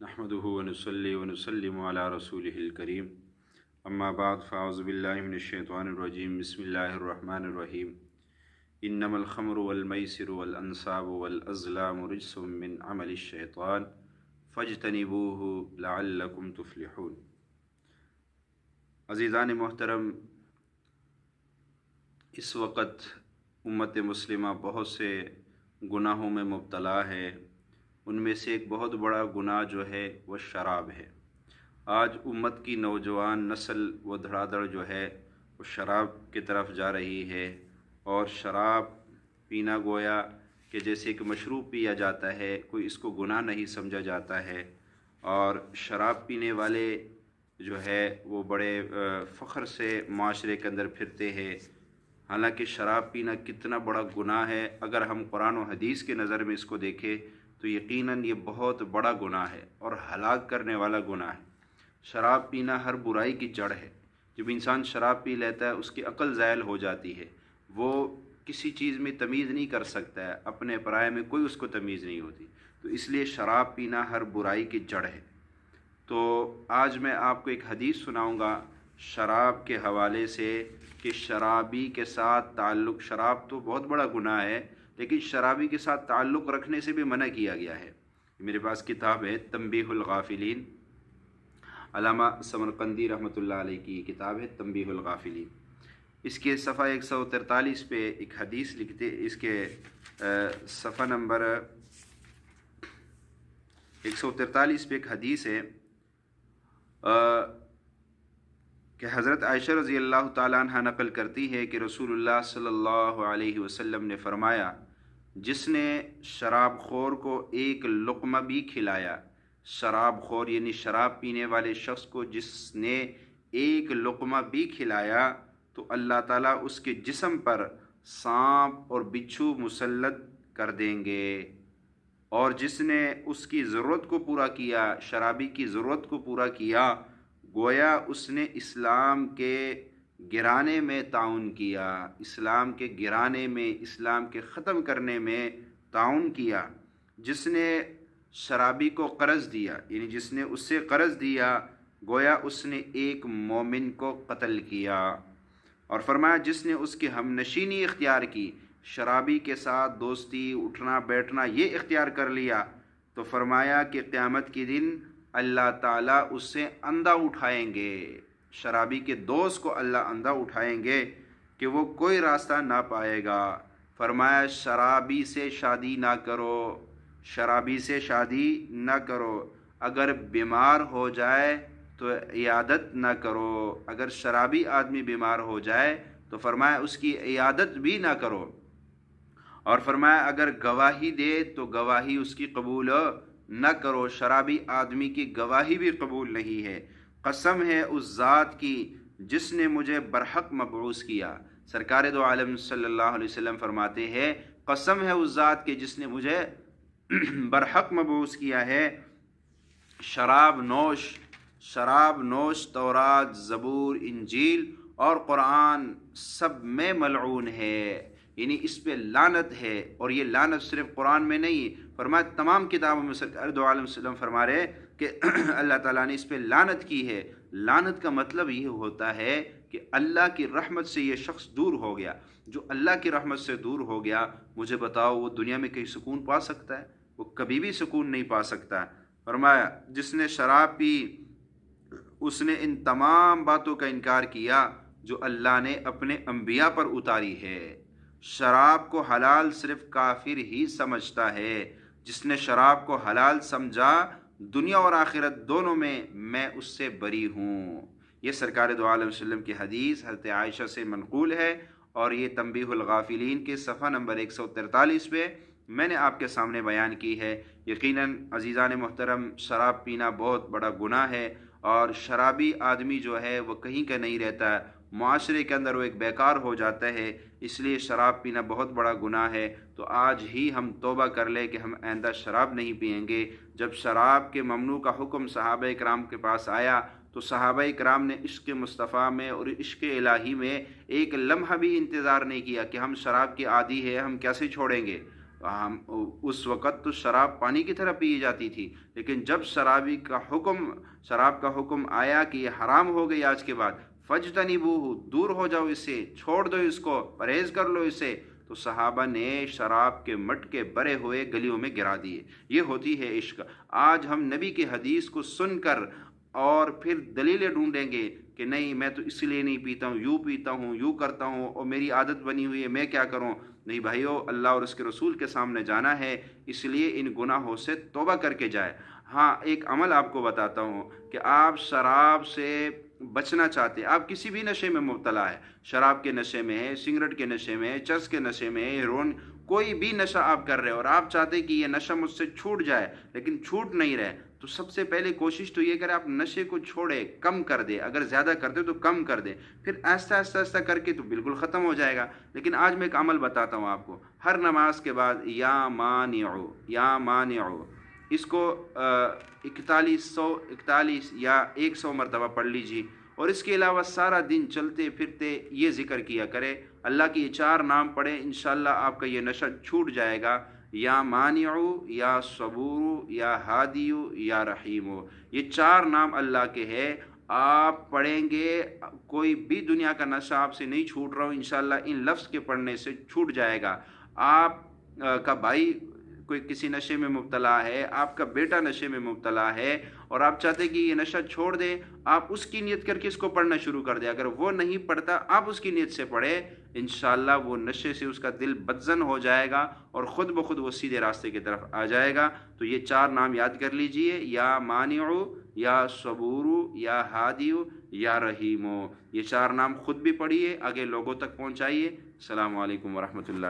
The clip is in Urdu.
نحمدہ ونصلی ونسلم علی رسولہ الکریم اما بعد فاعوذ باللہ من الشیطان الرجیم بسم اللہ الرحمن الرحیم انما الخمر والمیسر والانصاب والازلام رجس من عمل الشیطان فاجتنبوہ لعلکم تفلحون۔ عزیزان محترم، اس وقت امت مسلمہ بہت سے گناہوں میں مبتلا ہے۔ ان میں سے ایک بہت بڑا گناہ جو ہے وہ شراب ہے۔ آج امت کی نوجوان نسل و دھڑا دھڑ جو ہے وہ شراب کی طرف جا رہی ہے، اور شراب پینا گویا کہ جیسے ایک مشروب پیا جاتا ہے، کوئی اس کو گناہ نہیں سمجھا جاتا ہے، اور شراب پینے والے جو ہے وہ بڑے فخر سے معاشرے کے اندر پھرتے ہیں۔ حالانکہ شراب پینا کتنا بڑا گناہ ہے، اگر ہم قرآن و حدیث کے نظر میں اس کو دیکھیں تو یقیناً یہ بہت بڑا گناہ ہے اور ہلاک کرنے والا گناہ ہے۔ شراب پینا ہر برائی کی جڑ ہے۔ جب انسان شراب پی لیتا ہے اس کی عقل زائل ہو جاتی ہے، وہ کسی چیز میں تمیز نہیں کر سکتا ہے، اپنے پرائے میں کوئی اس کو تمیز نہیں ہوتی، تو اس لیے شراب پینا ہر برائی کی جڑ ہے۔ تو آج میں آپ کو ایک حدیث سناؤں گا شراب کے حوالے سے کہ شرابی کے ساتھ تعلق، شراب تو بہت بڑا گناہ ہے لیکن شرابی کے ساتھ تعلق رکھنے سے بھی منع کیا گیا ہے۔ میرے پاس کتاب ہے تنبیہ الغافلین، علامہ سمرقندی رحمۃ اللہ علیہ کی کتاب ہے تنبیہ الغافلین۔ اس کے صفحہ 143 پہ ایک حدیث لکھتے، اس کے صفحہ نمبر 143 پہ ایک حدیث ہے کہ حضرت عائشہ رضی اللہ تعالیٰ عنہ نقل کرتی ہے کہ رسول اللہ صلی اللہ علیہ وسلم نے فرمایا، جس نے شراب خور کو ایک لقمہ بھی کھلایا، شراب خور یعنی شراب پینے والے شخص کو جس نے ایک لقمہ بھی کھلایا تو اللہ تعالیٰ اس کے جسم پر سانپ اور بچھو مسلط کر دیں گے، اور جس نے اس کی ضرورت کو پورا کیا، شرابی کی ضرورت کو پورا کیا، گویا اس نے اسلام کے گرانے میں تعاون کیا، اسلام کے گرانے میں، اسلام کے ختم کرنے میں تعاون کیا۔ جس نے شرابی کو قرض دیا، یعنی جس نے اس سے قرض دیا، گویا اس نے ایک مومن کو قتل کیا۔ اور فرمایا جس نے اس کی ہم نشینی اختیار کی، شرابی کے ساتھ دوستی، اٹھنا بیٹھنا یہ اختیار کر لیا، تو فرمایا کہ قیامت کے دن اللہ تعالیٰ اس سے اندھا اٹھائیں گے، شرابی کے دوست کو اللہ اندھا اٹھائیں گے کہ وہ کوئی راستہ نہ پائے گا۔ فرمایا شرابی سے شادی نہ کرو، شرابی سے شادی نہ کرو، اگر بیمار ہو جائے تو عیادت نہ کرو، اگر شرابی آدمی بیمار ہو جائے تو فرمایا اس کی عیادت بھی نہ کرو، اور فرمایا اگر گواہی دے تو گواہی اس کی قبول نہ کرو، شرابی آدمی کی گواہی بھی قبول نہیں ہے۔ قسم ہے اس ذات کی جس نے مجھے برحق مبعوث کیا، سرکار دو عالم صلی اللہ علیہ وسلم فرماتے ہیں قسم ہے اس ذات کی جس نے مجھے برحق مبعوث کیا ہے، شراب نوش تورات، زبور، انجیل اور قرآن سب میں ملعون ہے، یعنی اس پہ لعنت ہے، اور یہ لعنت صرف قرآن میں نہیں، فرمایا تمام کتابوں میں سرکار دو عالم وسلم فرما رہے کہ اللہ تعالیٰ نے اس پہ لعنت کی ہے۔ لعنت کا مطلب یہ ہوتا ہے کہ اللہ کی رحمت سے یہ شخص دور ہو گیا۔ جو اللہ کی رحمت سے دور ہو گیا، مجھے بتاؤ وہ دنیا میں کہیں سکون پا سکتا ہے؟ وہ کبھی بھی سکون نہیں پا سکتا۔ فرمایا جس نے شراب پی اس نے ان تمام باتوں کا انکار کیا جو اللہ نے اپنے انبیاء پر اتاری ہے۔ شراب کو حلال صرف کافر ہی سمجھتا ہے، جس نے شراب کو حلال سمجھا دنیا اور آخرت دونوں میں اس سے بری ہوں۔ یہ سرکار دو عالم وسلم کی حدیث حضرت عائشہ سے منقول ہے، اور یہ تنبیہ الغافلین کے صفحہ نمبر 143 پہ میں نے آپ کے سامنے بیان کی ہے۔ یقیناً عزیزان محترم، شراب پینا بہت بڑا گناہ ہے، اور شرابی آدمی جو ہے وہ کہیں کا نہیں رہتا، معاشرے کے اندر وہ ایک بیکار ہو جاتا ہے، اس لیے شراب پینا بہت بڑا گناہ ہے۔ تو آج ہی ہم توبہ کر لیں کہ ہم آئندہ شراب نہیں پئیں گے۔ جب شراب کے ممنوع کا حکم صحابہ کرام کے پاس آیا تو صحابہ کرام نے عشق مصطفیٰ میں اور عشق الہی میں ایک لمحہ بھی انتظار نہیں کیا کہ ہم شراب کے عادی ہیں، ہم کیسے چھوڑیں گے، ہم اس وقت تو شراب پانی کی طرح پی جاتی تھی، لیکن جب شراب کا حکم آیا کہ یہ حرام ہو گئی آج کے بعد، فجتنبوہ، دور ہو جاؤ اس سے، چھوڑ دو اس کو، پرہیز کر لو اس سے، تو صحابہ نے شراب کے مٹکے بھرے ہوئے گلیوں میں گرا دیے۔ یہ ہوتی ہے عشق۔ آج ہم نبی کی حدیث کو سن کر اور پھر دلیلیں ڈھونڈیں گے کہ نہیں میں تو اس لیے نہیں پیتا ہوں، یوں پیتا ہوں، یوں کرتا ہوں، اور میری عادت بنی ہوئی ہے، میں کیا کروں؟ نہیں بھائیو، اللہ اور اس کے رسول کے سامنے جانا ہے، اس لیے ان گناہوں سے توبہ کر کے جائے۔ ہاں، ایک عمل آپ کو بتاتا ہوں کہ آپ شراب سے بچنا چاہتے ہیں، آپ کسی بھی نشے میں مبتلا ہے، شراب کے نشے میں ہے، سگریٹ کے نشے میں ہے، چرس کے نشے میں ہے، ہیروئن، کوئی بھی نشہ آپ کر رہے ہیں اور آپ چاہتے کہ یہ نشہ مجھ سے چھوٹ جائے لیکن چھوٹ نہیں رہے، تو سب سے پہلے کوشش تو یہ کریں آپ نشے کو چھوڑے، کم کر دے، اگر زیادہ کرتے تو کم کر دے، پھر آہستہ آہستہ آہستہ کر کے تو بالکل ختم ہو جائے گا۔ لیکن آج میں ایک عمل بتاتا ہوں آپ کو، ہر نماز کے بعد یا مانعو یا مانعو، اس کو 4141 یا 100 مرتبہ پڑھ لیجیے، اور اس کے علاوہ سارا دن چلتے پھرتے یہ ذکر کیا کرے، اللہ کے یہ 4 نام پڑھیں، انشاءاللہ آپ کا یہ نشہ چھوٹ جائے گا۔ یا مانعو یا صبور یا ہادیو یا رحیمو، یہ 4 نام اللہ کے ہے، آپ پڑھیں گے، کوئی بھی دنیا کا نشہ آپ سے نہیں چھوٹ رہا ہو، انشاءاللہ ان لفظ کے پڑھنے سے چھوٹ جائے گا۔ آپ کا بھائی کوئی کسی نشے میں مبتلا ہے، آپ کا بیٹا نشے میں مبتلا ہے اور آپ چاہتے ہیں کہ یہ نشہ چھوڑ دے، آپ اس کی نیت کر کے اس کو پڑھنا شروع کر دیں، اگر وہ نہیں پڑھتا آپ اس کی نیت سے پڑھیں، انشاءاللہ وہ نشے سے اس کا دل بدزن ہو جائے گا اور خود بخود وہ سیدھے راستے کی طرف آ جائے گا۔ تو یہ 4 نام یاد کر لیجئے، یا مانعو یا صبورو یا ہادیو یا رحیمو، یہ 4 نام خود بھی پڑھیے، آگے لوگوں تک پہنچائیے۔ السلام علیکم ورحمۃ اللہ۔